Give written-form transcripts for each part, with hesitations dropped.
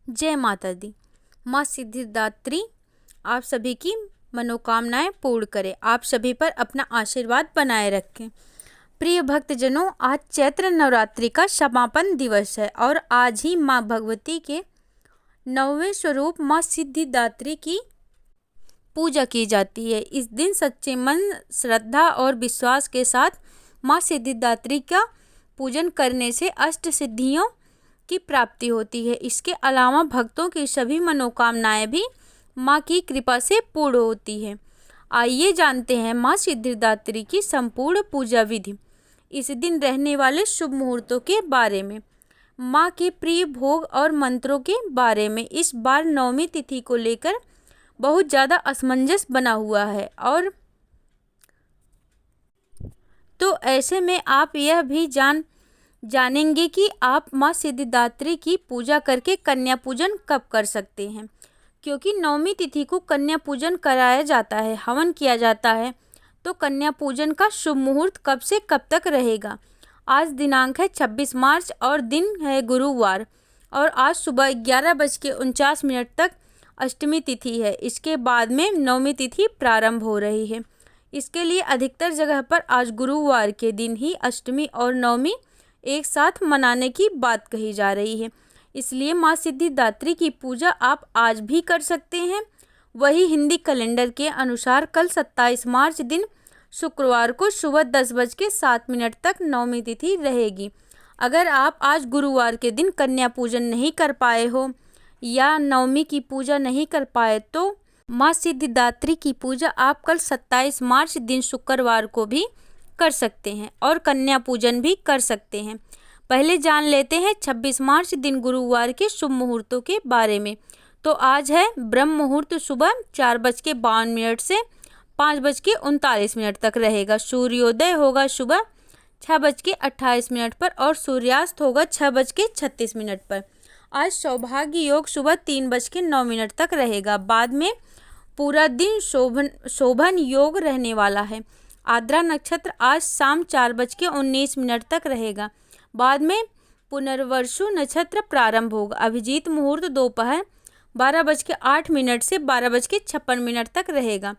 जय माता दी। माँ सिद्धिदात्री आप सभी की मनोकामनाएं पूर्ण करे, आप सभी पर अपना आशीर्वाद बनाए रखें। प्रिय भक्तजनों, आज चैत्र नवरात्रि का समापन दिवस है और आज ही माँ भगवती के 9वें स्वरूप माँ सिद्धिदात्री की पूजा की जाती है। इस दिन सच्चे मन, श्रद्धा और विश्वास के साथ माँ सिद्धिदात्री का पूजन करने से अष्ट सिद्धियों की प्राप्ति होती है। इसके अलावा भक्तों की सभी मनोकामनाएं भी माँ की कृपा से पूर्ण होती है। आइए जानते हैं माँ सिद्धिदात्री की संपूर्ण पूजा विधि, इस दिन रहने वाले शुभ मुहूर्तों के बारे में, माँ के प्रिय भोग और मंत्रों के बारे में। इस बार नवमी तिथि को लेकर बहुत ज़्यादा असमंजस बना हुआ है और तो ऐसे में आप यह भी जानेंगे कि आप माँ सिद्धिदात्री की पूजा करके कन्या पूजन कब कर सकते हैं, क्योंकि नवमी तिथि को कन्या पूजन कराया जाता है, हवन किया जाता है। तो कन्या पूजन का शुभ मुहूर्त कब से कब तक रहेगा। आज दिनांक है 26 मार्च और दिन है गुरुवार और आज सुबह 11:49 तक अष्टमी तिथि है। इसके बाद में नवमी तिथि प्रारंभ हो रही है। इसके लिए अधिकतर जगह पर आज गुरुवार के दिन ही अष्टमी और नवमी एक साथ मनाने की बात कही जा रही है। इसलिए माँ सिद्धिदात्री की पूजा आप आज भी कर सकते हैं। वही हिंदी कैलेंडर के अनुसार कल 27 मार्च दिन शुक्रवार को सुबह 10:07 तक नवमी तिथि रहेगी। अगर आप आज गुरुवार के दिन कन्या पूजन नहीं कर पाए हो या नवमी की पूजा नहीं कर पाए तो माँ सिद्धिदात्री की पूजा आप कल 27 मार्च दिन शुक्रवार को भी कर सकते हैं और कन्या पूजन भी कर सकते हैं। पहले जान लेते हैं 26 मार्च दिन गुरुवार के शुभ मुहूर्तों के बारे में। तो आज है ब्रह्म मुहूर्त सुबह 4:52 से 5:39 तक रहेगा। सूर्योदय होगा सुबह 6:28 पर और सूर्यास्त होगा 6:36 पर। आज सौभाग्य योग सुबह 3:09 तक रहेगा। बाद में पूरा दिन शोभन योग रहने वाला है। आद्रा नक्षत्र आज शाम 4:19 तक रहेगा। बाद में पुनर्वसु नक्षत्र प्रारंभ होगा। अभिजीत मुहूर्त दोपहर 12:08 से 12:56 तक रहेगा।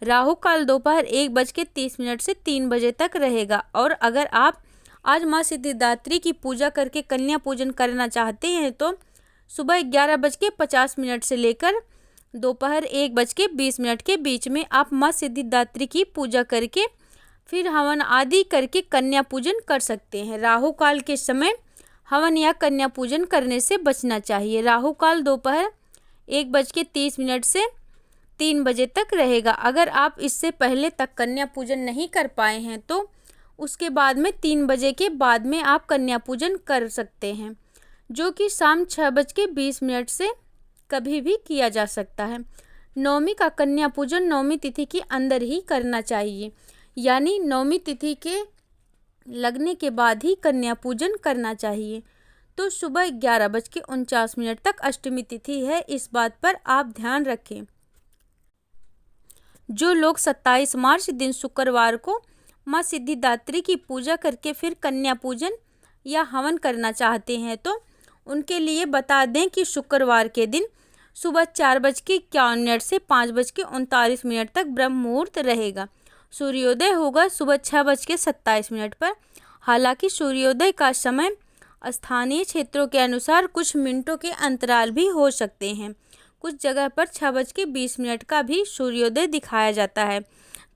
राहु काल दोपहर 1:30 से 3 बजे तक रहेगा। और अगर आप आज माँ सिद्धिदात्री की पूजा करके कन्या पूजन करना चाहते हैं तो सुबह 11:50 से लेकर दोपहर 1:20 के बीच में आप माँ सिद्धिदात्री की पूजा करके फिर हवन आदि करके कन्या पूजन कर सकते हैं। राहु काल के समय हवन या कन्या पूजन करने से बचना चाहिए। राहु काल दोपहर 1:30 से 3 बजे तक रहेगा। अगर आप इससे पहले तक कन्या पूजन नहीं कर पाए हैं तो उसके बाद में 3 बजे के बाद में आप कन्या पूजन कर सकते हैं, जो कि शाम 6:20 से कभी भी किया जा सकता है। नवमी का कन्या पूजन नवमी तिथि के अंदर ही करना चाहिए, यानी नवमी तिथि के लगने के बाद ही कन्या पूजन करना चाहिए। तो सुबह 11:49 तक अष्टमी तिथि है, इस बात पर आप ध्यान रखें। जो लोग 27 मार्च दिन शुक्रवार को माँ सिद्धिदात्री की पूजा करके फिर कन्या पूजन या हवन करना चाहते हैं तो उनके लिए बता दें कि शुक्रवार के दिन सुबह 4:51 से 5:39 तक ब्रह्म मुहूर्त रहेगा। सूर्योदय होगा सुबह 6:27 पर। हालांकि सूर्योदय का समय स्थानीय क्षेत्रों के अनुसार कुछ मिनटों के अंतराल भी हो सकते हैं। कुछ जगह पर 6:20 का भी सूर्योदय दिखाया जाता है।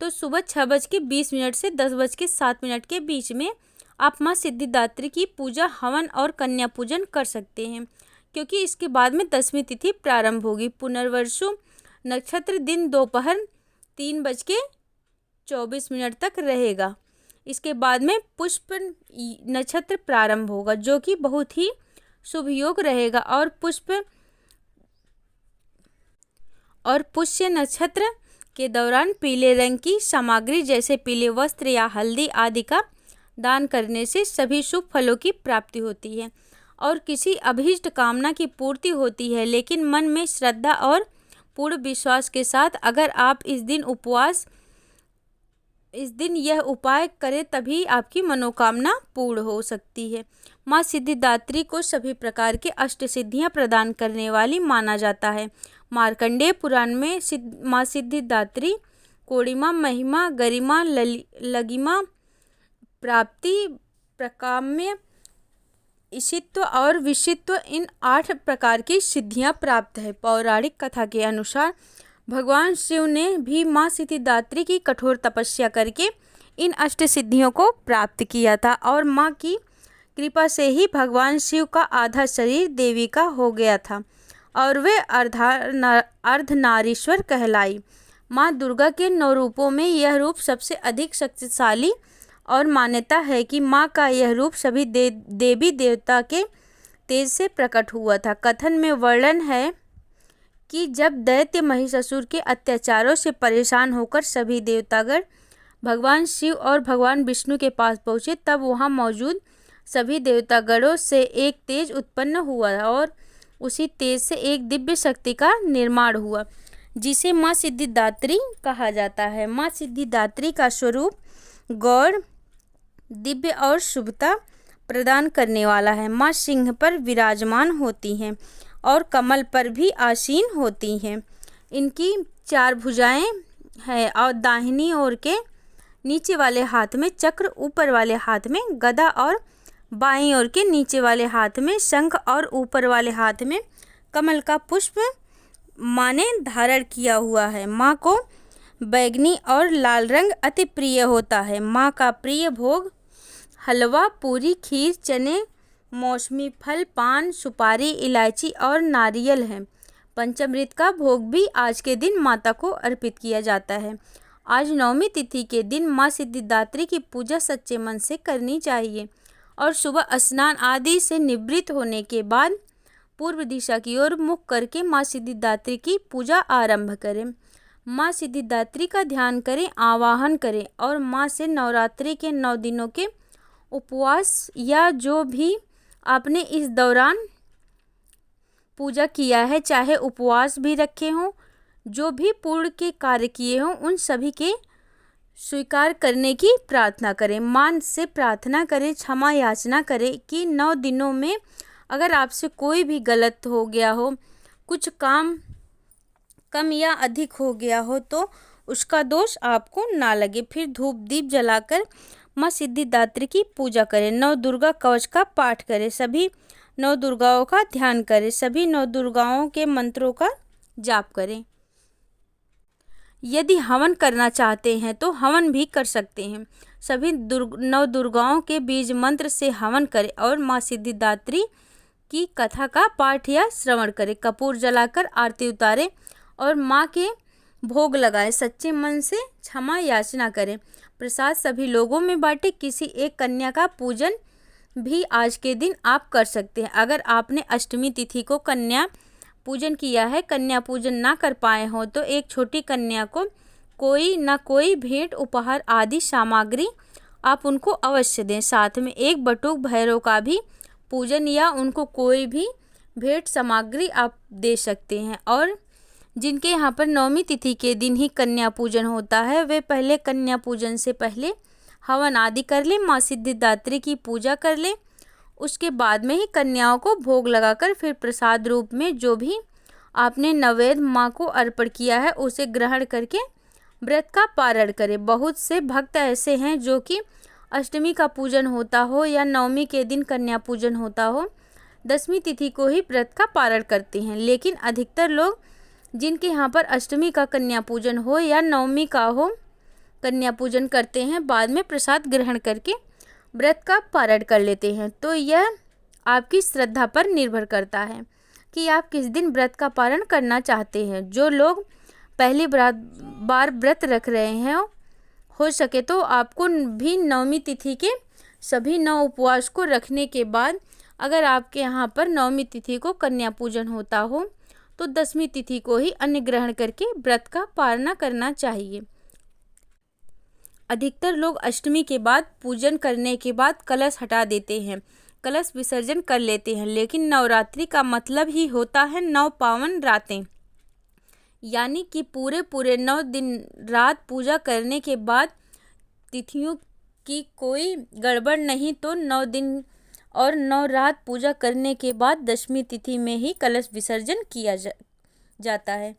तो सुबह 6:20 से 10:07 के बीच में आप माँ सिद्धिदात्री की पूजा, हवन और कन्या पूजन कर सकते हैं, क्योंकि इसके बाद में 10वीं तिथि प्रारंभ होगी। पुनर्वसु नक्षत्र दिन दोपहर 3:24 तक रहेगा। इसके बाद में पुष्प नक्षत्र प्रारंभ होगा, जो कि बहुत ही शुभ योग रहेगा। और पुष्य नक्षत्र के दौरान पीले रंग की सामग्री जैसे पीले वस्त्र या हल्दी आदि का दान करने से सभी शुभ फलों की प्राप्ति होती है और किसी अभीष्ट कामना की पूर्ति होती है। लेकिन मन में श्रद्धा और पूर्ण विश्वास के साथ अगर आप इस दिन यह उपाय करें तभी आपकी मनोकामना पूर्ण हो सकती है। माँ सिद्धिदात्री को सभी प्रकार के अष्ट सिद्धियाँ प्रदान करने वाली माना जाता है। मार्कंडेय पुराण में माँ सिद्धिदात्री कोडिमा, महिमा, गरिमा, लगिमा, प्राप्ति, प्रकाम्य, ईशित्व और विशित्व इन 8 प्रकार की सिद्धियां प्राप्त है। पौराणिक कथा के अनुसार भगवान शिव ने भी माँ सिद्धिदात्री की कठोर तपस्या करके इन अष्ट सिद्धियों को प्राप्त किया था और माँ की कृपा से ही भगवान शिव का आधा शरीर देवी का हो गया था और वे अर्धनारीश्वर कहलाई। माँ दुर्गा के 9 रूपों में यह रूप सबसे अधिक शक्तिशाली और मान्यता है कि माँ का यह रूप सभी देवी देवता के तेज से प्रकट हुआ था। कथन में वर्णन है कि जब दैत्य महिषासुर के अत्याचारों से परेशान होकर सभी देवतागण भगवान शिव और भगवान विष्णु के पास पहुँचे, तब वहाँ मौजूद सभी देवतागणों से एक तेज उत्पन्न हुआ और उसी तेज से एक दिव्य शक्ति का निर्माण हुआ, जिसे माँ सिद्धिदात्री कहा जाता है। माँ सिद्धिदात्री का स्वरूप गौर, दिव्य और शुभता प्रदान करने वाला है। माँ सिंह पर विराजमान होती हैं और कमल पर भी आसीन होती हैं। इनकी 4 भुजाएं हैं और दाहिनी ओर के नीचे वाले हाथ में चक्र, ऊपर वाले हाथ में गदा और बाईं ओर के नीचे वाले हाथ में शंख और ऊपर वाले हाथ में कमल का पुष्प माँ ने धारण किया हुआ है। माँ को बैगनी और लाल रंग अति प्रिय होता है। माँ का प्रिय भोग हलवा, पूरी, खीर, चने, मौसमी फल, पान, सुपारी, इलायची और नारियल है। पंचामृत का भोग भी आज के दिन माता को अर्पित किया जाता है। आज नवमी तिथि के दिन माँ सिद्धिदात्री की पूजा सच्चे मन से करनी चाहिए और सुबह स्नान आदि से निवृत्त होने के बाद पूर्व दिशा की ओर मुख करके माँ सिद्धिदात्री की पूजा आरंभ करें। माँ सिद्धिदात्री का ध्यान करें, आवाहन करें और माँ से नवरात्रि के 9 दिनों के उपवास या जो भी आपने इस दौरान पूजा किया है, चाहे उपवास भी रखे हों, जो भी पूर्ण के कार्य किए हों, उन सभी के स्वीकार करने की प्रार्थना करें। माँ से प्रार्थना करें, क्षमा याचना करें कि 9 दिनों में अगर आपसे कोई भी गलत हो गया हो, कुछ काम कम या अधिक हो गया हो, तो उसका दोष आपको ना लगे। फिर धूप दीप जलाकर माँ सिद्धिदात्री की पूजा करें। 9 दुर्गा कवच का पाठ करें। सभी 9 दुर्गाओं का ध्यान करें। सभी 9 दुर्गाओं के मंत्रों का जाप करें। यदि हवन करना चाहते हैं तो हवन भी कर सकते हैं। सभी 9 दुर्गाओं के बीज मंत्र से हवन करें और माँ सिद्धिदात्री की कथा का पाठ या श्रवण करें। कपूर जलाकर आरती उतारें और माँ के भोग लगाएं। सच्चे मन से क्षमा याचना करें। प्रसाद सभी लोगों में बांटें। किसी एक कन्या का पूजन भी आज के दिन आप कर सकते हैं। अगर आपने अष्टमी तिथि को कन्या पूजन किया है, कन्या पूजन ना कर पाए हो, तो एक छोटी कन्या को कोई ना कोई भेंट, उपहार आदि सामग्री आप उनको अवश्य दें। साथ में एक बटुक भैरव का भी पूजन या उनको कोई भी भेंट सामग्री आप दे सकते हैं। और जिनके यहाँ पर नवमी तिथि के दिन ही कन्या पूजन होता है, वे पहले कन्या पूजन से पहले हवन आदि कर लें, माँ सिद्धिदात्री की पूजा कर लें। उसके बाद में ही कन्याओं को भोग लगाकर फिर प्रसाद रूप में जो भी आपने नैवेद्य माँ को अर्पण किया है उसे ग्रहण करके व्रत का पारण करें। बहुत से भक्त ऐसे हैं जो कि अष्टमी का पूजन होता हो या नवमी के दिन कन्या पूजन होता हो, 10वीं तिथि को ही व्रत का पारण करते हैं। लेकिन अधिकतर लोग जिनके यहाँ पर अष्टमी का कन्या पूजन हो या नवमी का हो, कन्या पूजन करते हैं, बाद में प्रसाद ग्रहण करके व्रत का पारण कर लेते हैं। तो यह आपकी श्रद्धा पर निर्भर करता है कि आप किस दिन व्रत का पारण करना चाहते हैं। जो लोग पहली बार व्रत रख रहे हैं, हो सके तो आपको भी नवमी तिथि के सभी 9 उपवास को रखने के बाद अगर आपके यहाँ पर नवमी तिथि को कन्या पूजन होता हो तो 10वीं तिथि को ही अन्न ग्रहण करके व्रत का पारण करना चाहिए। अधिकतर लोग अष्टमी के बाद पूजन करने के बाद कलश हटा देते हैं, कलश विसर्जन कर लेते हैं। लेकिन नवरात्रि का मतलब ही होता है 9 पावन रातें, यानी कि पूरे 9 दिन रात पूजा करने के बाद तिथियों की कोई गड़बड़ नहीं तो 9 दिन और 9 रात पूजा करने के बाद 10वीं तिथि में ही कलश विसर्जन किया जाता है।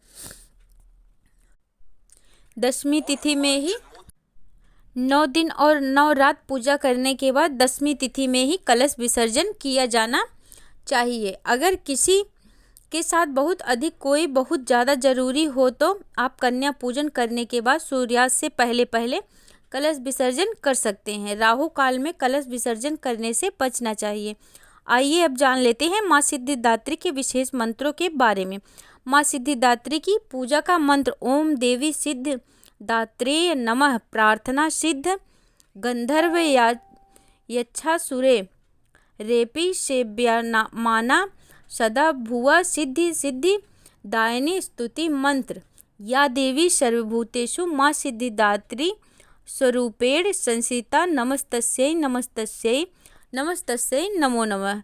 10वीं तिथि में ही 9 दिन और 9 रात पूजा करने के बाद 10वीं तिथि में ही कलश विसर्जन किया जाना चाहिए। अगर किसी के साथ बहुत अधिक कोई बहुत ज़्यादा ज़रूरी हो तो आप कन्या पूजन करने के बाद सूर्यास्त से पहले पहले कलश विसर्जन कर सकते हैं। राहु काल में कलश विसर्जन करने से बचना चाहिए। आइए अब जान लेते हैं माँ सिद्धिदात्री के विशेष मंत्रों के बारे में। माँ सिद्धिदात्री की पूजा का मंत्र ओम देवी सिद्धिदात्रेय नमः। प्रार्थना सिद्ध गंधर्व यच्छासुरे रेपी सेव्यमाना सदा भुवा सिद्धि सिद्धि दायिनी स्तुति मंत्र। या देवी सर्वभूतेषु माँ सिद्धिदात्री स्वरूपेण संस्थिता नमस्तस्यै नमस्तस्यै नमस्तस्यै नमो नमः।